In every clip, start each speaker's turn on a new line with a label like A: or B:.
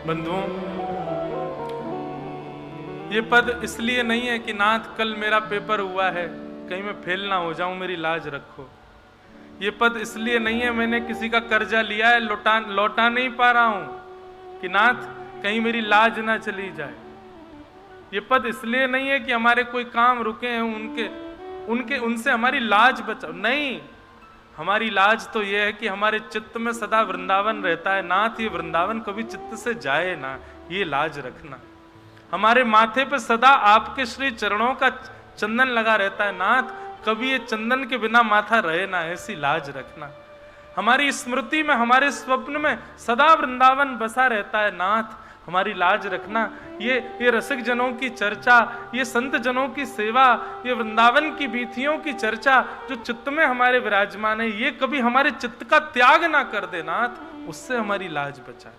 A: बंधुओं, ये पद इसलिए नहीं है कि नाथ कल मेरा पेपर हुआ है, कहीं मैं फेल ना हो जाऊं, मेरी लाज रखो। ये पद इसलिए नहीं है मैंने किसी का कर्जा लिया है, लौटा नहीं पा रहा हूं, कि नाथ कहीं मेरी लाज ना चली जाए। ये पद इसलिए नहीं है कि हमारे कोई काम रुके हैं, उनसे हमारी लाज बचाओ। नहीं, हमारी लाज तो यह है कि हमारे चित्त में सदा वृंदावन रहता है। नाथ ये वृंदावन कभी चित्त से जाए ना, ये लाज रखना। हमारे माथे पे सदा आपके श्री चरणों का चंदन लगा रहता है। नाथ कभी ये चंदन के बिना माथा रहे ना, ऐसी लाज रखना। हमारी स्मृति में, हमारे स्वप्न में सदा वृंदावन बसा रहता है। नाथ हमारी लाज रखना। ये रसिक जनों की चर्चा, ये संत जनों की सेवा, ये वृंदावन की बीथियों की चर्चा जो चित्त में हमारे विराजमान है, ये कभी हमारे चित्त का त्याग ना कर दे नाथ, उससे हमारी लाज बचा।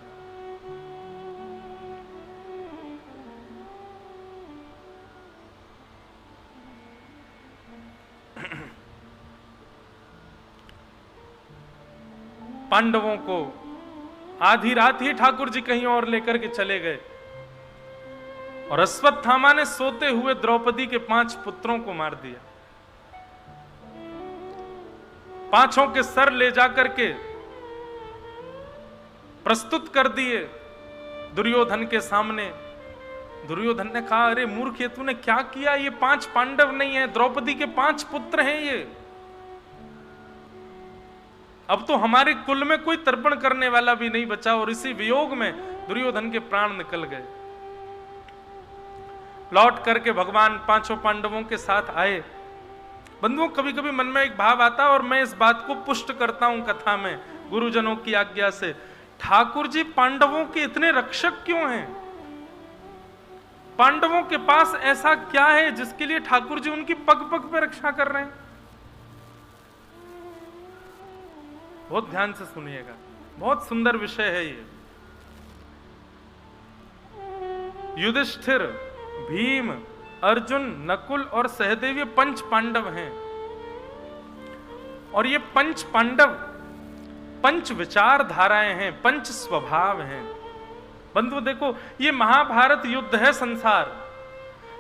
A: पांडवों को आधी रात ही ठाकुर जी कहीं और लेकर के चले गए और अश्वत्थामा ने सोते हुए द्रौपदी के 5 पुत्रों को मार दिया। पांचों के सर ले जाकर के प्रस्तुत कर दिए दुर्योधन के सामने। दुर्योधन ने कहा, अरे मूर्ख, ये तूने क्या किया? ये 5 पांडव नहीं है, द्रौपदी के 5 पुत्र हैं ये। अब तो हमारे कुल में कोई तर्पण करने वाला भी नहीं बचा। और इसी वियोग में दुर्योधन के प्राण निकल गए। लौट करके भगवान 5 पांडवों के साथ आए। बंधुओं, कभी कभी मन में एक भाव आता है और मैं इस बात को पुष्ट करता हूं कथा में गुरुजनों की आज्ञा से। ठाकुर जी पांडवों के इतने रक्षक क्यों हैं? पांडवों के पास ऐसा क्या है जिसके लिए ठाकुर जी उनकी पग पग पे रक्षा कर रहे हैं? बहुत ध्यान से सुनिएगा, बहुत सुंदर विषय है ये। युधिष्ठिर, भीम, अर्जुन, नकुल और सहदेव, ये 5 पांडव हैं। और ये 5 पांडव 5 विचारधाराएं हैं, 5 स्वभाव हैं। बंधु देखो, ये महाभारत युद्ध है संसार।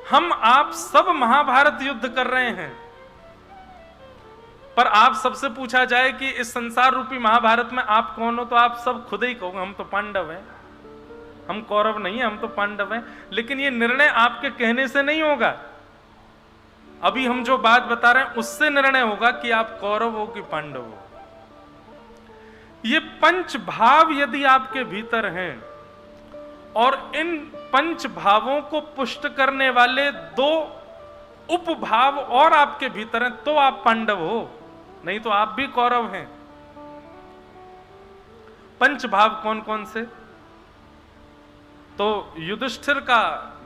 A: हम आप सब महाभारत युद्ध कर रहे हैं। पर आप सबसे पूछा जाए कि इस संसार रूपी महाभारत में आप कौन हो, तो आप सब खुद ही कहोगे हम तो पांडव हैं, हम कौरव नहीं है, हम तो पांडव हैं। लेकिन ये निर्णय आपके कहने से नहीं होगा। अभी हम जो बात बता रहे हैं उससे निर्णय होगा कि आप कौरव हो कि पांडव हो। ये 5 भाव यदि आपके भीतर हैं और इन 5 भावों को पुष्ट करने वाले 2 उपभाव और आपके भीतर हैं, तो आप पांडव हो, नहीं तो आप भी कौरव हैं। 5 भाव कौन कौन से? तो युधिष्ठिर का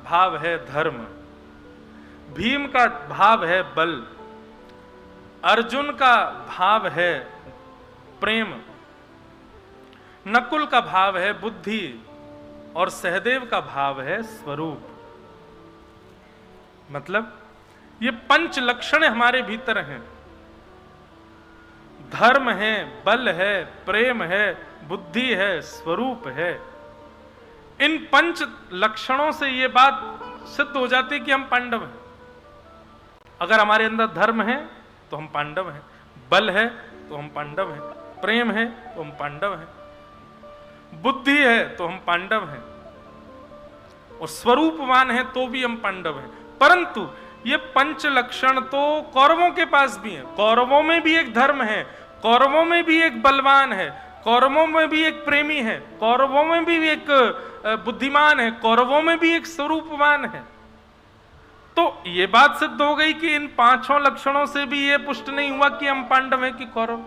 A: भाव है धर्म, भीम का भाव है बल, अर्जुन का भाव है प्रेम, नकुल का भाव है बुद्धि और सहदेव का भाव है स्वरूप। मतलब ये 5 लक्षण हमारे भीतर हैं। धर्म है, बल है, प्रेम है, बुद्धि है, स्वरूप है। इन 5 लक्षणों से यह बात सिद्ध हो जाती है कि हम पांडव हैं। अगर हमारे अंदर धर्म है तो हम पांडव हैं, बल है तो हम पांडव हैं, प्रेम है तो हम पांडव हैं, बुद्धि है तो हम पांडव हैं, और स्वरूपवान है तो भी हम पांडव हैं। परंतु ये 5 लक्षण तो कौरवों के पास भी हैं। कौरवों में भी एक धर्म है, कौरवों में भी एक बलवान है, कौरवों में भी एक प्रेमी है, कौरवों में भी एक बुद्धिमान है, कौरवों में भी एक स्वरूपवान है। तो ये बात सिद्ध हो गई कि इन 5 लक्षणों से भी ये पुष्ट नहीं हुआ कि हम पांडव हैं कि कौरव।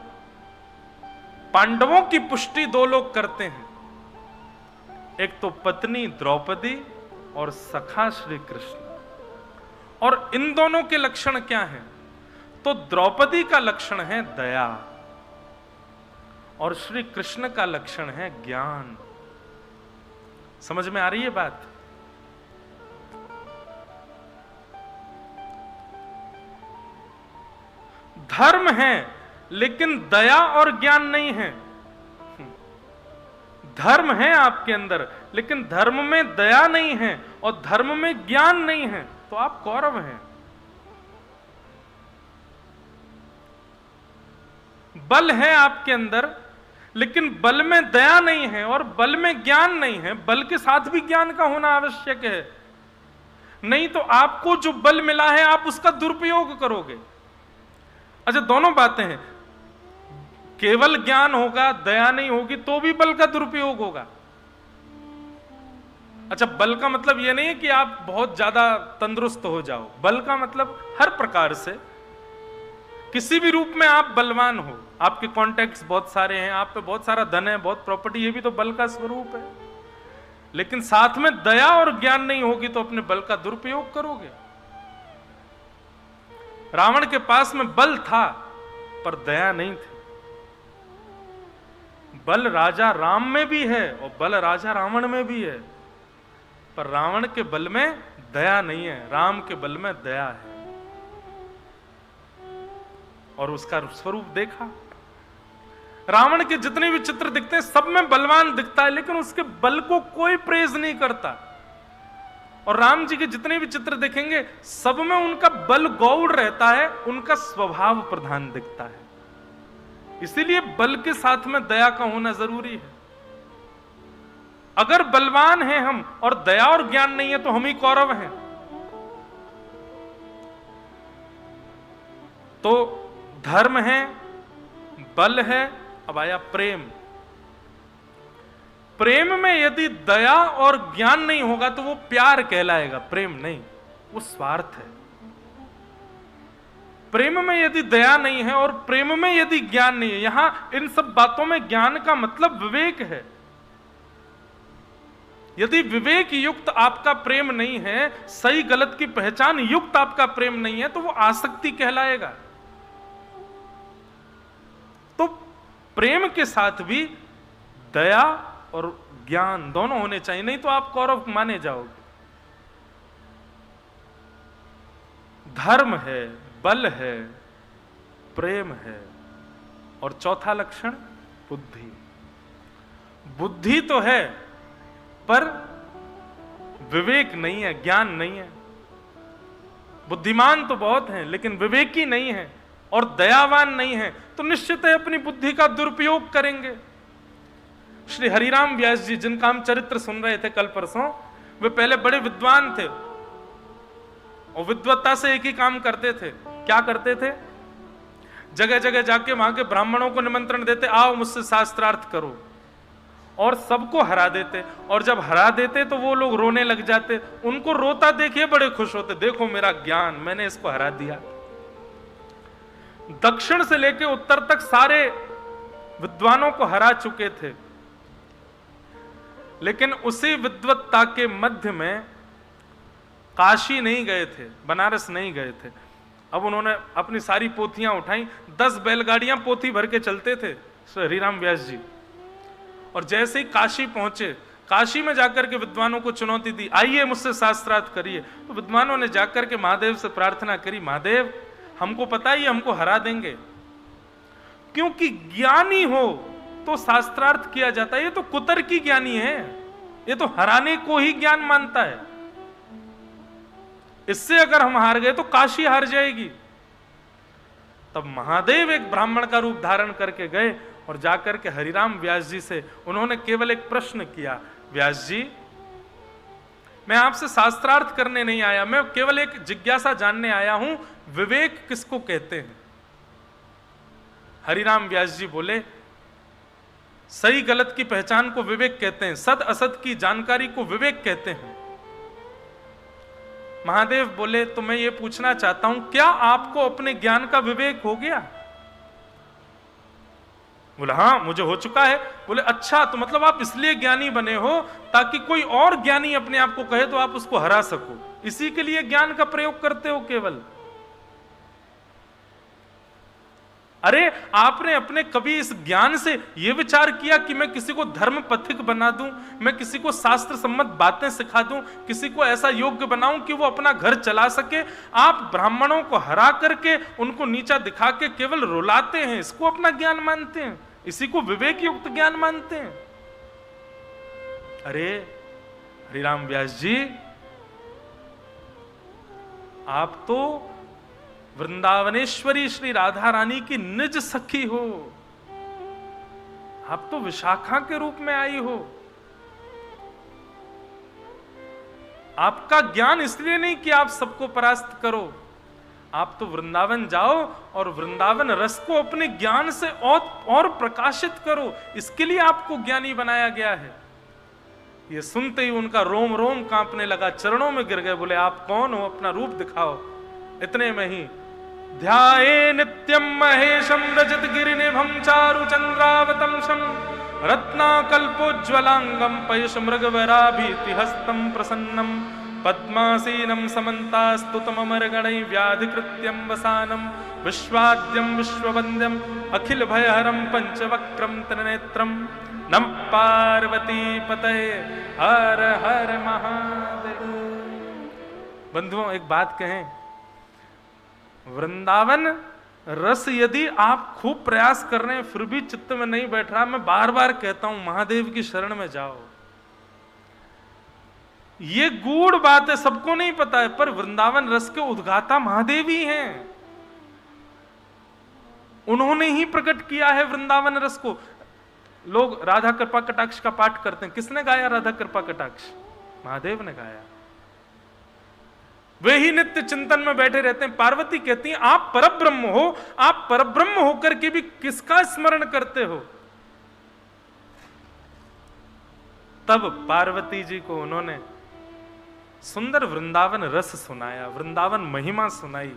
A: पांडवों की पुष्टि 2 लोग करते हैं, एक तो पत्नी द्रौपदी और सखा श्री कृष्ण। और इन दोनों के लक्षण क्या हैं? तो द्रौपदी का लक्षण है दया और श्री कृष्ण का लक्षण है ज्ञान। समझ में आ रही है बात? धर्म है लेकिन दया और ज्ञान नहीं है। धर्म है आपके अंदर, लेकिन धर्म में दया नहीं है और धर्म में ज्ञान नहीं है, तो आप कौरव हैं। बल है आपके अंदर, लेकिन बल में दया नहीं है और बल में ज्ञान नहीं है। बल के साथ भी ज्ञान का होना आवश्यक है, नहीं तो आपको जो बल मिला है आप उसका दुरुपयोग करोगे। अच्छा, दोनों बातें हैं, केवल ज्ञान होगा, दया नहीं होगी तो भी बल का दुरुपयोग होगा। अच्छा, बल का मतलब यह नहीं है कि आप बहुत ज्यादा तंदुरुस्त हो जाओ। बल का मतलब हर प्रकार से, किसी भी रूप में आप बलवान हो, आपके कॉन्टैक्ट्स बहुत सारे हैं, आप पे बहुत सारा धन है, बहुत प्रॉपर्टी, ये भी तो बल का स्वरूप है। लेकिन साथ में दया और ज्ञान नहीं होगी तो अपने बल का दुरुपयोग करोगे। रावण के पास में बल था पर दया नहीं थी। बल राजा राम में भी है और बल राजा रावण में भी है, पर रावण के बल में दया नहीं है, राम के बल में दया है। और उसका स्वरूप देखा, रावण के जितने भी चित्र दिखते हैं सब में बलवान दिखता है, लेकिन उसके बल को कोई प्रेज नहीं करता। और राम जी के जितने भी चित्र देखेंगे सब में उनका बल गौड़ रहता है, उनका स्वभाव प्रधान दिखता है। इसीलिए बल के साथ में दया का होना जरूरी है। अगर बलवान हैं हम और दया और ज्ञान नहीं है तो हम ही कौरव हैं। तो धर्म है, बल है, अब आया प्रेम। प्रेम में यदि दया और ज्ञान नहीं होगा तो वो प्यार कहलाएगा, प्रेम नहीं, वो स्वार्थ है। प्रेम में यदि दया नहीं है और प्रेम में यदि ज्ञान नहीं है, यहां इन सब बातों में ज्ञान का मतलब विवेक है। यदि विवेक युक्त आपका प्रेम नहीं है, सही गलत की पहचान युक्त आपका प्रेम नहीं है, तो वो आसक्ति कहलाएगा। तो प्रेम के साथ भी दया और ज्ञान दोनों होने चाहिए, नहीं तो आप कौरव माने जाओगे। धर्म है, बल है, प्रेम है, और चौथा लक्षण बुद्धि। बुद्धि तो है पर विवेक नहीं है, ज्ञान नहीं है। बुद्धिमान तो बहुत हैं लेकिन विवेकी नहीं है और दयावान नहीं है, तो निश्चित है अपनी बुद्धि का दुरुपयोग करेंगे। श्री हरिराम व्यास जी, जिनका हम चरित्र सुन रहे थे कल परसों, वे पहले बड़े विद्वान थे और विद्वत्ता से एक ही काम करते थे। क्या करते थे? जगह जगह जाके वहां के ब्राह्मणों को निमंत्रण देते, आओ मुझसे शास्त्रार्थ करो, और सबको हरा देते। और जब हरा देते तो वो लोग रोने लग जाते, उनको रोता देखिए बड़े खुश होते, देखो मेरा ज्ञान, मैंने इसको हरा दिया। दक्षिण से लेके उत्तर तक सारे विद्वानों को हरा चुके थे, लेकिन उसी विद्वत्ता के मध्य में काशी नहीं गए थे, बनारस नहीं गए थे। अब उन्होंने अपनी सारी पोथियां उठाई, 10 बैलगाड़ियां पोथी भर के चलते थे श्री हरिराम व्यास जी। और जैसे ही काशी पहुंचे, काशी में जाकर के विद्वानों को चुनौती दी, आइए मुझसे शास्त्रार्थ करिए। तो विद्वानों ने जाकर के महादेव से प्रार्थना करी, महादेव हमको पता ही हमको हरा देंगे, क्योंकि ज्ञानी हो तो शास्त्रार्थ किया जाता है। ये तो कुतर्की ज्ञानी है, ये तो हराने को ही ज्ञान मानता है। इससे अगर हम हार गए तो काशी हार जाएगी। तब महादेव एक ब्राह्मण का रूप धारण करके गए और जाकर के हरिराम व्यास जी से उन्होंने केवल एक प्रश्न किया, व्यास जी मैं आपसे शास्त्रार्थ करने नहीं आया, मैं केवल एक जिज्ञासा जानने आया हूं, विवेक किसको कहते हैं? हरिराम व्यास जी बोले, सही गलत की पहचान को विवेक कहते हैं, सद असत की जानकारी को विवेक कहते हैं। महादेव बोले, तो मैं ये पूछना चाहता हूं, क्या आपको अपने ज्ञान का विवेक हो गया? बोले हाँ मुझे हो चुका है। बोले अच्छा, तो मतलब आप इसलिए ज्ञानी बने हो ताकि कोई और ज्ञानी अपने आप को कहे तो आप उसको हरा सको, इसी के लिए ज्ञान का प्रयोग करते हो केवल। अरे आपने अपने कभी इस ज्ञान से यह विचार किया कि मैं किसी को धर्म पथिक बना दूं, मैं किसी को शास्त्र सम्मत बातें सिखा दूं, किसी को ऐसा योग्य बनाऊं कि वो अपना घर चला सके? आप ब्राह्मणों को हरा करके उनको नीचा दिखा के केवल रुलाते हैं, इसको अपना ज्ञान मानते हैं, इसी को विवेक युक्त ज्ञान मानते हैं। अरे हरिराम व्यास जी, आप तो वृंदावनेश्वरी श्री राधा रानी की निज सखी हो, आप तो विशाखा के रूप में आई हो। आपका ज्ञान इसलिए नहीं कि आप सबको परास्त करो, आप तो वृंदावन जाओ और वृंदावन रस को अपने ज्ञान से और प्रकाशित करो, इसके लिए आपको ज्ञानी बनाया गया है। ये सुनते ही उनका रोम रोम कांपने लगा, चरणों में गिर गए, बोले आप कौन हो, अपना रूप दिखाओ। इतने में ही ध्याये नित्यम महेशम रजत गिरिनिभं चारु चंद्रावतंसम रत्नाकल्पोज्ज्वलांगम पयुष मृगवराभीति हस्तम प्रसन्नम पद्मासीनं समन्तास्तुतममरगणैः व्याधिकृत्यं वसानं विश्वाद्यं विश्ववन्द्यं अखिल भयहरं पंचवक्त्रं त्रिनेत्रं नम पार्वती पतये हर हर महादेव। बंधुओं, एक बात कहें, वृंदावन रस यदि आप खूब प्रयास कर रहे हैं फिर भी चित्त में नहीं बैठ रहा, मैं बार बार कहता हूं महादेव की शरण में जाओ। ये गूढ़ बात है, सबको नहीं पता है, पर वृंदावन रस के उद्गाता महादेव ही हैं। उन्होंने ही प्रकट किया है वृंदावन रस को। लोग राधा कृपा कटाक्ष का पाठ करते हैं, किसने गाया राधा कृपा कटाक्ष? महादेव ने गाया। वे ही नित्य चिंतन में बैठे रहते हैं। पार्वती कहती हैं आप परब्रह्म हो, आप परब्रह्म होकर के भी किसका स्मरण करते हो? तब पार्वती जी को उन्होंने सुंदर वृंदावन रस सुनाया, वृंदावन महिमा सुनाई।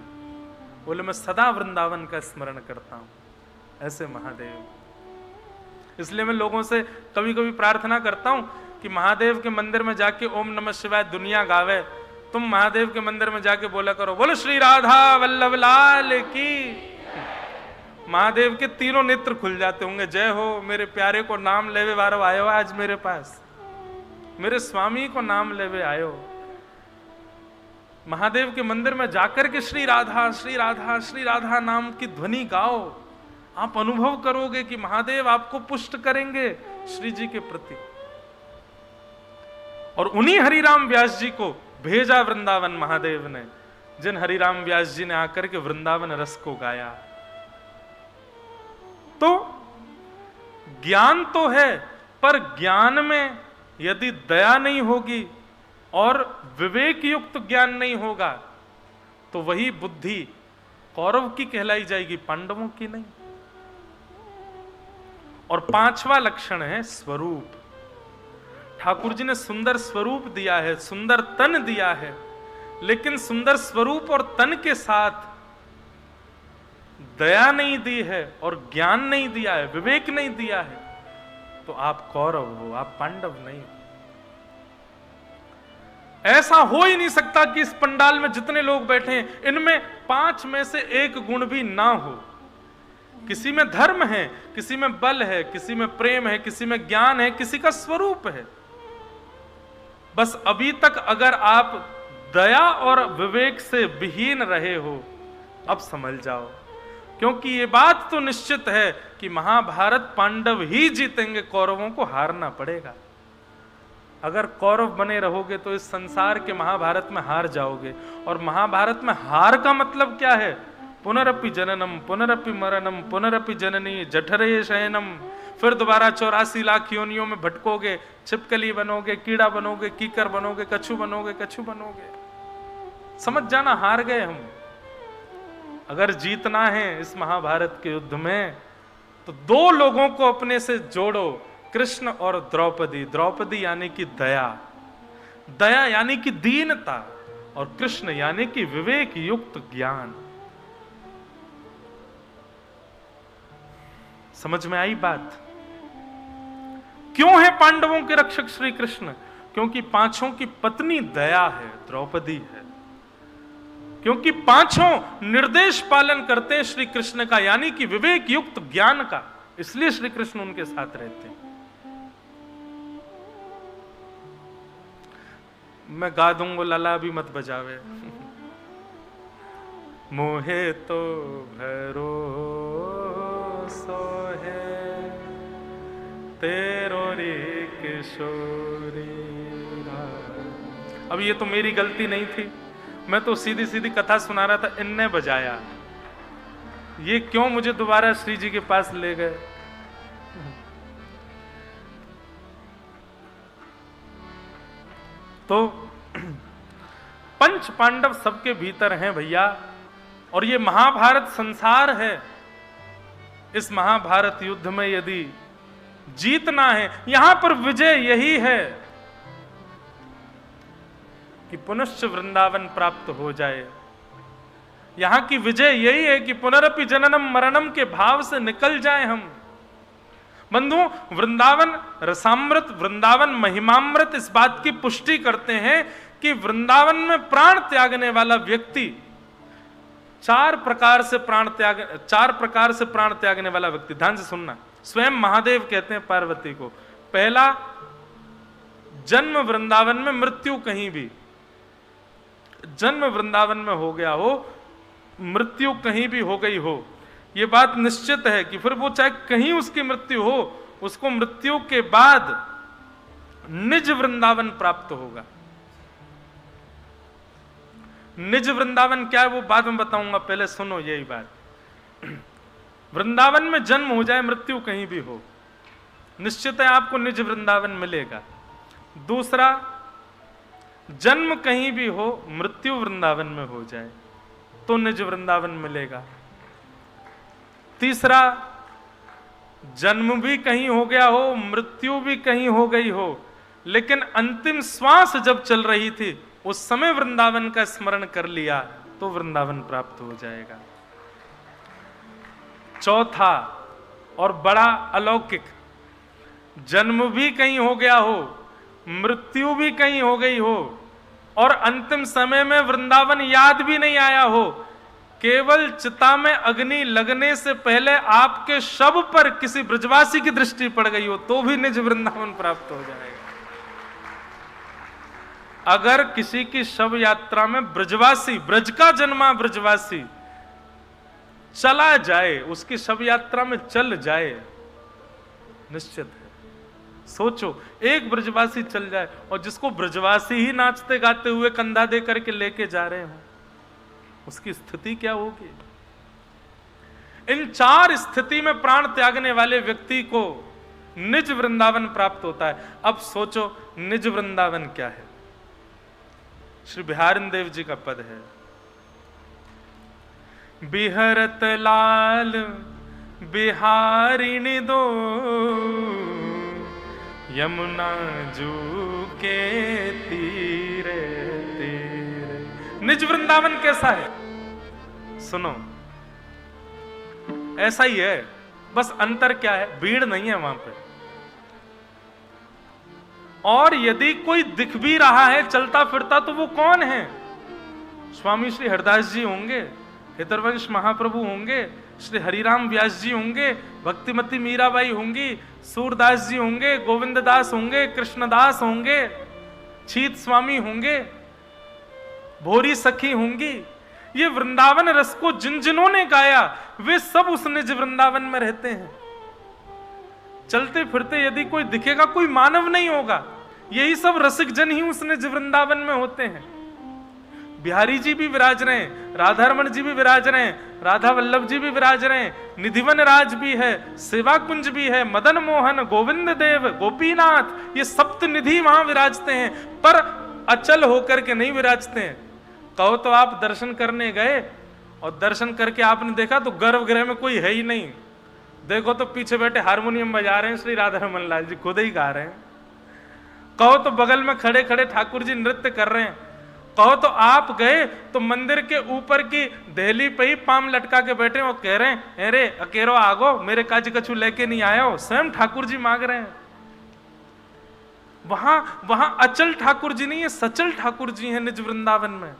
A: बोले मैं सदा वृंदावन का स्मरण करता हूं। ऐसे महादेव। इसलिए मैं लोगों से कभी कभी प्रार्थना करता हूं कि महादेव के मंदिर में जाके ओम नमः शिवाय दुनिया गावे, तुम महादेव के मंदिर में जाके बोला करो बोलो श्री राधा वल्लभ लाल की। महादेव के तीनों नेत्र खुल जाते होंगे। जय हो, मेरे प्यारे को नाम लेवे वारो आयो आज मेरे पास, मेरे स्वामी को नाम लेवे आयो। महादेव के मंदिर में जाकर के श्री राधा श्री राधा श्री राधा नाम की ध्वनि गाओ। आप अनुभव करोगे कि महादेव आपको पुष्ट करेंगे श्री जी के प्रति। और उन्हीं हरिराम व्यास जी को भेजा वृंदावन महादेव ने, जिन हरिराम व्यास जी ने आकर के वृंदावन रस को गाया। तो ज्ञान तो है, पर ज्ञान में यदि दया नहीं होगी और विवेक युक्त ज्ञान नहीं होगा तो वही बुद्धि कौरव की कहलाई जाएगी, पांडवों की नहीं। और पांचवा लक्षण है स्वरूप। ठाकुर जी ने सुंदर स्वरूप दिया है, सुंदर तन दिया है, लेकिन सुंदर स्वरूप और तन के साथ दया नहीं दी है और ज्ञान नहीं दिया है, विवेक नहीं दिया है, तो आप कौरव हो, आप पांडव नहीं हो। ऐसा हो ही नहीं सकता कि इस पंडाल में जितने लोग बैठे हैं इनमें 5 में से एक गुण भी ना हो। किसी में धर्म है, किसी में बल है, किसी में प्रेम है, किसी में ज्ञान है, किसी का स्वरूप है। बस अभी तक अगर आप दया और विवेक से विहीन रहे हो, अब समझ जाओ, क्योंकि ये बात तो निश्चित है कि महाभारत पांडव ही जीतेंगे, कौरवों को हारना पड़ेगा। अगर कौरव बने रहोगे तो इस संसार के महाभारत में हार जाओगे। और महाभारत में हार का मतलब क्या है? पुनरपि जननम पुनरपि मरणम पुनरपि जननी जठरे शयनम। फिर दोबारा 84 लाख योनियों में भटकोगे, छिपकली बनोगे, कीड़ा बनोगे, कीकर बनोगे, कछू बनोगे, कछू बनोगे। समझ जाना, हार गए हम। अगर जीतना है इस महाभारत के युद्ध में तो 2 लोगों को अपने से जोड़ो, कृष्ण और द्रौपदी। द्रौपदी यानी कि दया, दया यानी कि दीनता, और कृष्ण यानी कि विवेक युक्त ज्ञान। समझ में आई बात? क्यों है पांडवों के रक्षक श्री कृष्ण? क्योंकि 5 की पत्नी दया है, द्रौपदी है। क्योंकि 5 निर्देश पालन करते हैं श्री कृष्ण का, यानी कि विवेक युक्त ज्ञान का, इसलिए श्री कृष्ण उनके साथ रहते हैं। मैं गा दूंगा, लला भी मत बजावे। मोहे तो भरोसो है तेरो रे के किशोरी। अब ये तो मेरी गलती नहीं थी, मैं तो सीधी सीधी कथा सुना रहा था, इनने बजाया। ये क्यों मुझे दोबारा श्री जी के पास ले गए? तो पंच पांडव सबके भीतर हैं भैया, और ये महाभारत संसार है। इस महाभारत युद्ध में यदि जीतना है, यहां पर विजय यही है कि पुनश्च वृंदावन प्राप्त हो जाए। यहां की विजय यही है कि पुनरपि जननम मरणम के भाव से निकल जाए हम। बंधु, वृंदावन रसामृत, वृंदावन महिमामृत इस बात की पुष्टि करते हैं कि वृंदावन में प्राण त्यागने वाला व्यक्ति चार प्रकार से प्राण त्यागने वाला व्यक्ति, ध्यान से सुनना, स्वयं महादेव कहते हैं पार्वती को। पहला, जन्म वृंदावन में, मृत्यु कहीं भी। जन्म वृंदावन में हो गया हो, मृत्यु कहीं भी हो गई हो, यह बात निश्चित है कि फिर वो चाहे कहीं उसकी मृत्यु हो, उसको मृत्यु के बाद निज वृंदावन प्राप्त होगा। निज वृंदावन क्या है वो बाद में बताऊंगा, पहले सुनो यही बात। वृंदावन में जन्म हो जाए, मृत्यु कहीं भी हो, निश्चित है आपको निज वृंदावन मिलेगा। दूसरा, जन्म कहीं भी हो, मृत्यु वृंदावन में हो जाए तो निज वृंदावन मिलेगा। तीसरा, जन्म भी कहीं हो गया हो, मृत्यु भी कहीं हो गई हो, लेकिन अंतिम श्वास जब चल रही थी उस समय वृंदावन का स्मरण कर लिया तो वृंदावन प्राप्त हो जाएगा। चौथा और बड़ा अलौकिक, जन्म भी कहीं हो गया हो, मृत्यु भी कहीं हो गई हो, और अंतिम समय में वृंदावन याद भी नहीं आया हो, केवल चिता में अग्नि लगने से पहले आपके शव पर किसी ब्रजवासी की दृष्टि पड़ गई हो तो भी निज वृंदावन प्राप्त हो जाएगा। अगर किसी की शव यात्रा में ब्रजवासी, ब्रज का जन्मा ब्रजवासी चला जाए, उसकी शव यात्रा में चल जाए, निश्चित है, सोचो एक ब्रजवासी चल जाए और जिसको ब्रजवासी ही नाचते गाते हुए कंधा दे करके लेके जा रहे हो, उसकी स्थिति क्या होगी? इन चार स्थिति में प्राण त्यागने वाले व्यक्ति को निज वृंदावन प्राप्त होता है। अब सोचो निज वृंदावन क्या है? श्री बिहारिन देव जी का पद है, बिहरत लाल बिहारिणी दो, यमुना जू के तीरे तीरे। निज वृंदावन कैसा है? सुनो, ऐसा ही है, बस अंतर क्या है? भीड़ नहीं है वहां पे, और यदि कोई दिख भी रहा है चलता फिरता तो वो कौन है? स्वामी श्री हरदास जी होंगे, हितरवंश महाप्रभु होंगे, श्री हरिराम व्यास जी होंगे, भक्तिमती मीराबाई होंगी, सूरदास जी होंगे, गोविंद दास होंगे, कृष्णदास होंगे, छीत स्वामी होंगे, भोरी सखी होंगी। ये वृंदावन रस को जिन जिन्होंने गाया वे सब उस निज वृंदावन में रहते हैं। चलते फिरते यदि कोई दिखेगा, कोई मानव नहीं होगा, यही सब रसिक जन ही उस निज वृंदावन में होते हैं। बिहारी जी भी विराज रहे हैं, राधारमण जी भी विराज रहे हैं, राधा वल्लभ जी भी विराज रहे हैं, निधिवन राज भी है, सेवा कुंज भी है, मदन मोहन, गोविंद देव, गोपीनाथ, ये सप्त निधि वहां विराजते हैं, पर अचल होकर के नहीं विराजते हैं। कहो तो आप दर्शन करने गए और दर्शन करके आपने देखा तो गर्भगृह में कोई है ही नहीं, देखो तो पीछे बैठे हारमोनियम बजा रहे हैं श्री राधारमण लाल जी, खुद ही गा रहे हैं। कहो तो बगल में खड़े खड़े ठाकुर जी नृत्य कर रहे हैं। कहो तो आप गए तो मंदिर के ऊपर की दहली पे ही पाम लटका के बैठे और कह रहे हैं, अरे अकेरो आगो, मेरे काज कछु लेके नहीं आए हो, स्वयं ठाकुर जी मांग रहे हैं। वहां अचल ठाकुर जी नहीं है, सचल ठाकुर जी हैं निज वृंदावन में।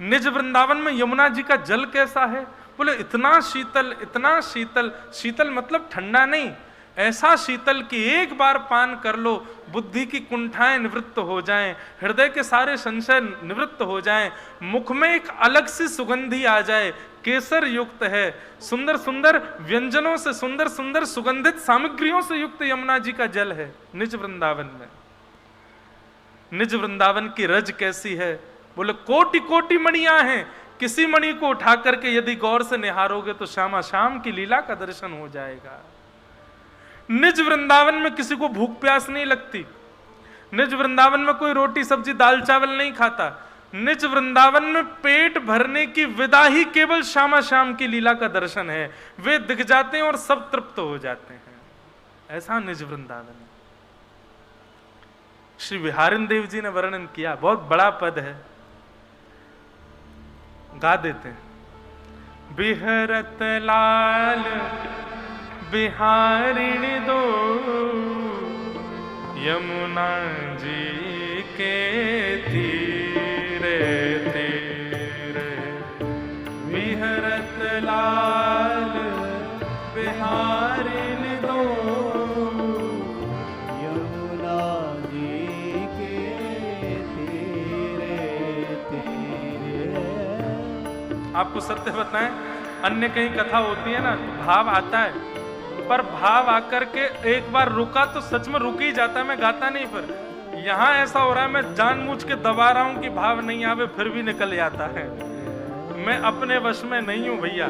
A: निज वृंदावन में यमुना जी का जल कैसा है? बोले इतना शीतल, इतना शीतल, शीतल मतलब ठंडा नहीं, ऐसा शीतल कि एक बार पान कर लो, बुद्धि की कुंठाएं निवृत्त हो जाएं, हृदय के सारे संशय निवृत्त हो जाएं, मुख में एक अलग सी सुगंधी आ जाए, केसर युक्त है, सुंदर सुंदर व्यंजनों से, सुंदर सुंदर सुगंधित सामग्रियों से युक्त यमुना जी का जल है निज वृंदावन में। निज वृंदावन की रज कैसी है? बोले कोटि कोटि मणियां हैं, किसी मणि को उठा करके यदि गौर से निहारोगे तो श्यामा श्याम की लीला का दर्शन हो जाएगा। निज वृंदावन में किसी को भूख प्यास नहीं लगती, निज वृंदावन में कोई रोटी सब्जी दाल चावल नहीं खाता, निज वृंदावन में पेट भरने की विदा ही केवल श्यामा श्याम की लीला का दर्शन है। वे दिख जाते हैं और सब तृप्त हो जाते हैं, ऐसा निज वृंदावन। श्री बिहारिन देव जी ने वर्णन किया, बहुत बड़ा पद है, गा देते हैं। बिहरत लाल बिहारिण दो यमुना जी के तीरे तीरे, बिहरत लाल बिहारिण दो
B: यमुना जी के तीरे तीरे।
A: आपको सत्य बताएं, अन्य कहीं कथा होती है ना तो भाव आता है, पर भाव आकर के एक बार रुका तो सच में रुक ही जाता है, मैं गाता नहीं। पर यहां ऐसा हो रहा है, मैं जानबूझ के दबा रहा हूं कि भाव नहीं आवे, फिर भी निकल जाता है। मैं अपने वश में नहीं हूं भैया,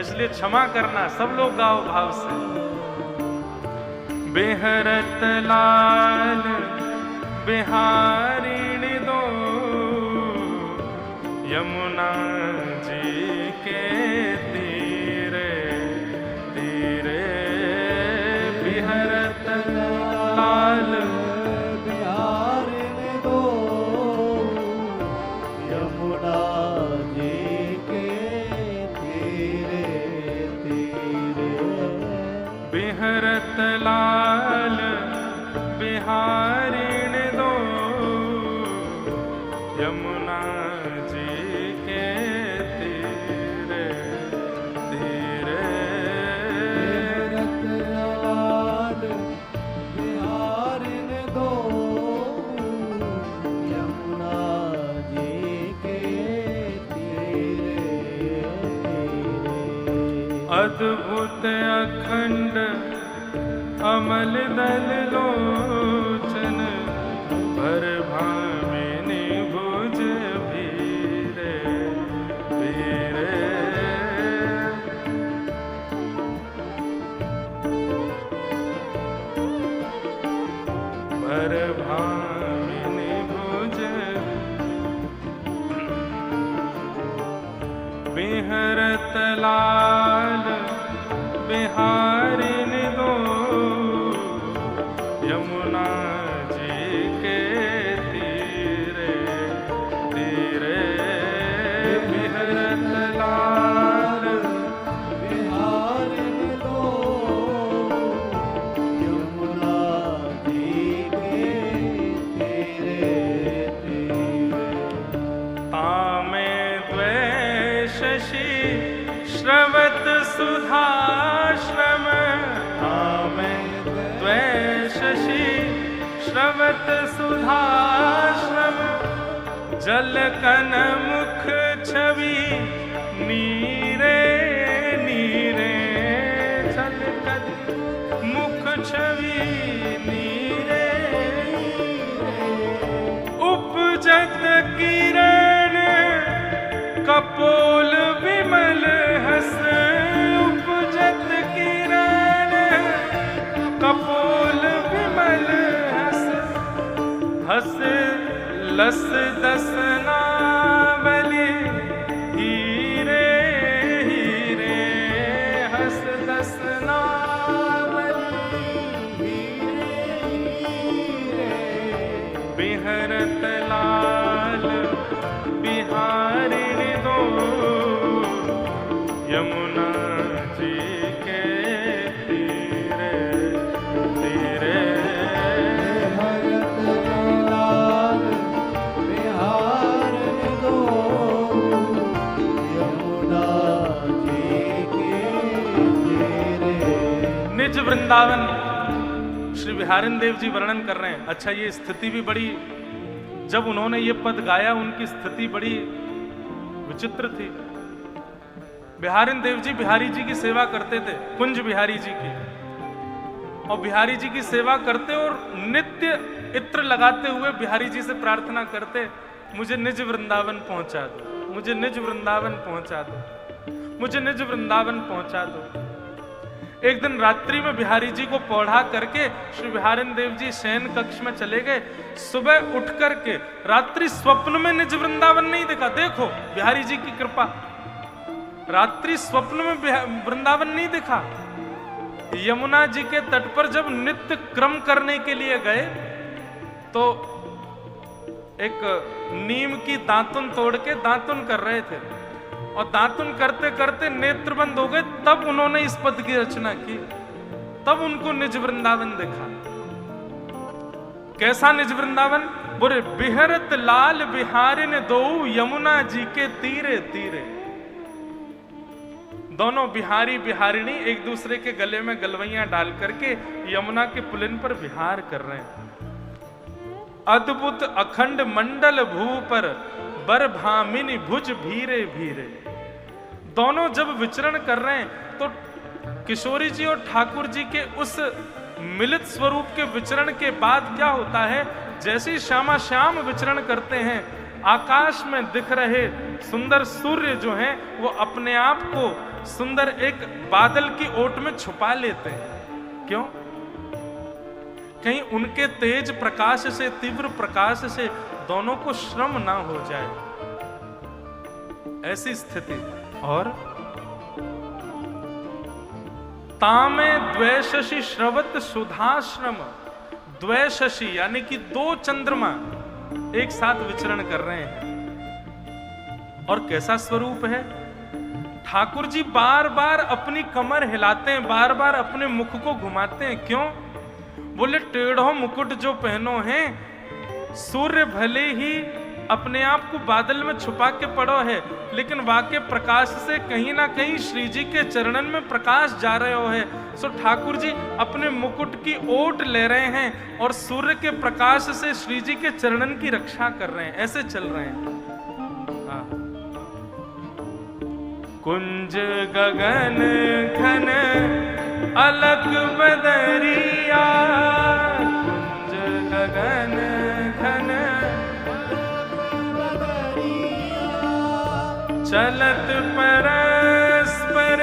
A: इसलिए क्षमा करना, सब लोग गाओ भाव से। बेहरत लाल बिहारिण दो यमुना जी के तीरे तीरे, बिहरत लाल
B: बिहारिण दो यमुना जी के तीरे तीरे।
A: बिहरत लाल बिहारिण दो यमुना जी के तीरे तीरे।
B: बिहरत लाल बिहारिण दो यमुना जी के तीरे तीरे।
A: अद्भुत अखंड अमल दल लोचन, भर भामिनी भुज भीरे भीरे। भर भामिनी भुज बिहरत लाल बिहारिण दो यमुना जी के तीरे तीरे। बिहरत लाल
B: बिहारिण दो यमुना जी के तीरे तीरे।
A: तामे द्वैशशी श्रवत सुधाश्रम, तामे द्वैशशी श्रवत सुधाश्रम, जल कन मुख छवि नीरे नीरे, जल कन मुख छवि नीरे। उपजत किरण कपोल विमल हस, उपजत किरण कपोल विमल हस, हस लस दसनावली हीरे हीरे, हस दसनावली हीरे हीरे। बिहरत लाल बिहारिण दो यमुना जी के तीरे तीरे।
B: बिहरत लाल बिहारिण दो यमुना जी के तीरे।
A: निज वृंदावन बिहारिन देव जी वर्णन कर रहे हैं। अच्छा, ये स्थिति भी बड़ी, जब उन्होंने ये पद गाया उनकी स्थिति बड़ी विचित्र थी। बिहारिन देव जी बिहारी जी की सेवा करते थे, कुंज बिहारी जी की, और बिहारी जी की सेवा करते और नित्य इत्र लगाते हुए बिहारी जी से प्रार्थना करते, मुझे निज वृंदावन पहुंचा दो, मुझे निज वृंदावन पहुंचा दो, मुझे निज वृंदावन पहुंचा दो। एक दिन रात्रि में बिहारी जी को पौढ़ा करके श्री बिहारिन देव जी शयन कक्ष में चले गए। सुबह उठ करके रात्रि स्वप्न में निज वृंदावन नहीं देखा। देखो बिहारी जी की कृपा, रात्रि स्वप्न में वृंदावन नहीं देखा। यमुना जी के तट पर जब नित्य क्रम करने के लिए गए तो एक नीम की दातुन तोड़ के दातुन कर रहे थे, और दातुन करते करते नेत्र बंद हो गए। तब उन्होंने इस पद की रचना की, तब उनको निज वृंदावन देखा। कैसा निज वृंदावन? बोले बिहरत लाल बिहारिन दो यमुना जी के तीरे तीरे। दोनों बिहारी बिहारिणी एक दूसरे के गले में गलवैयां डाल करके यमुना के पुलिन पर विहार कर रहे हैं। अद्भुत अखंड मंडल भू पर बर भामिनी भुज भीरे भीरे। दोनों जब विचरण कर रहे हैं तो किशोरी जी और ठाकुर जी के उस मिलित स्वरूप के विचरण के बाद क्या होता है, जैसे ही श्यामा श्याम विचरण करते हैं, आकाश में दिख रहे सुंदर सूर्य जो हैं वो अपने आप को सुंदर एक बादल की ओट में छुपा लेते हैं। क्यों? कहीं उनके तेज प्रकाश से, तीव्र प्रकाश से दोनों को श्रम ना हो जाए, ऐसी स्थिति। और तामे द्वैशशी श्रवत सुधाश्रम। द्वैशशी यानी कि दो चंद्रमा एक साथ विचरण कर रहे हैं। और कैसा स्वरूप है? ठाकुर जी बार बार अपनी कमर हिलाते हैं, बार बार अपने मुख को घुमाते हैं। क्यों? बोले टेढ़ो मुकुट जो पहनो हैं, सूर्य भले ही अपने आप को बादल में छुपा के पड़ो है, लेकिन वाके प्रकाश से कहीं ना कहीं श्री जी के चरणन में प्रकाश जा रहे हो है। सो ठाकुर जी अपने मुकुट की ओट ले रहे हैं और सूर्य के प्रकाश से श्री जी के चरणन की रक्षा कर रहे हैं। ऐसे चल रहे हैं। कुंज गगन घन अलग बदरिया, कुंज गगन घन चलत परस्पर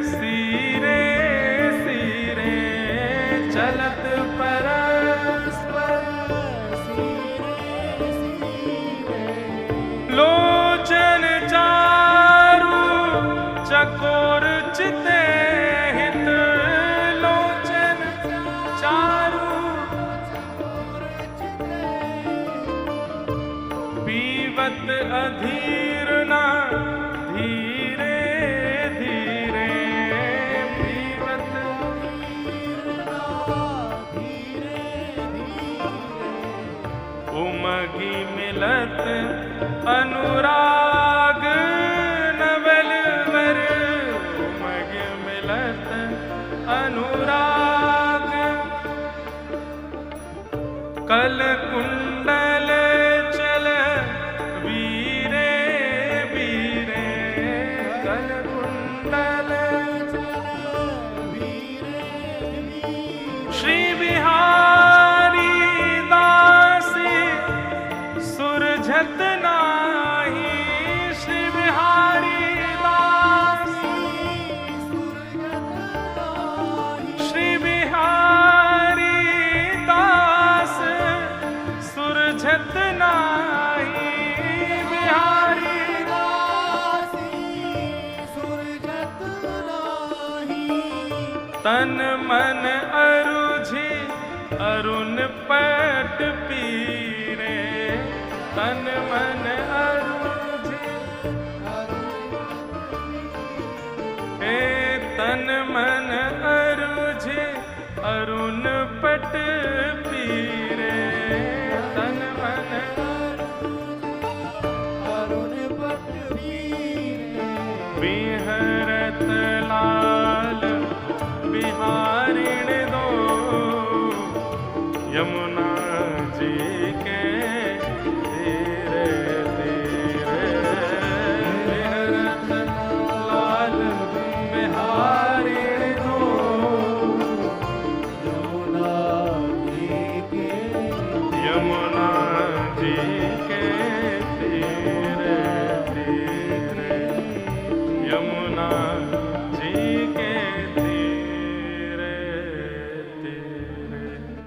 A: सीरे सीरे, चलत परस्पर सीरे सीरे। लोचन चारु चकोर चिते हित, लोचन चारु पीवत अधीर ना धीरे धीरे, पीवत धीरे धीरे। उमगी मिलत अनुराग नवल वर, उमग मिलत अनुराग। कल कुंडल चल वीरे वीरे, कल कुंडल चल वीरे वीरे। श्री बिहारी दासी सुरझत नाही, श्री बिहारी दासी सुरझत नाही। श्री बिहारी दास सुरझत नाही, बिहारी दासी सुरझत नाही। तन मन अरुझि अरुण पट पीरे, तन मन अरुझि हे तन मन अरुझि अरुण पट पीरे, तन मन अरुण पट पीरे। बिहरत लाल बिहारिण दो यमुना जी के तीरे तीरे बिहरत लाल बिहारी को
B: यमुना जी के
A: यमुना जी के तीरे तीरे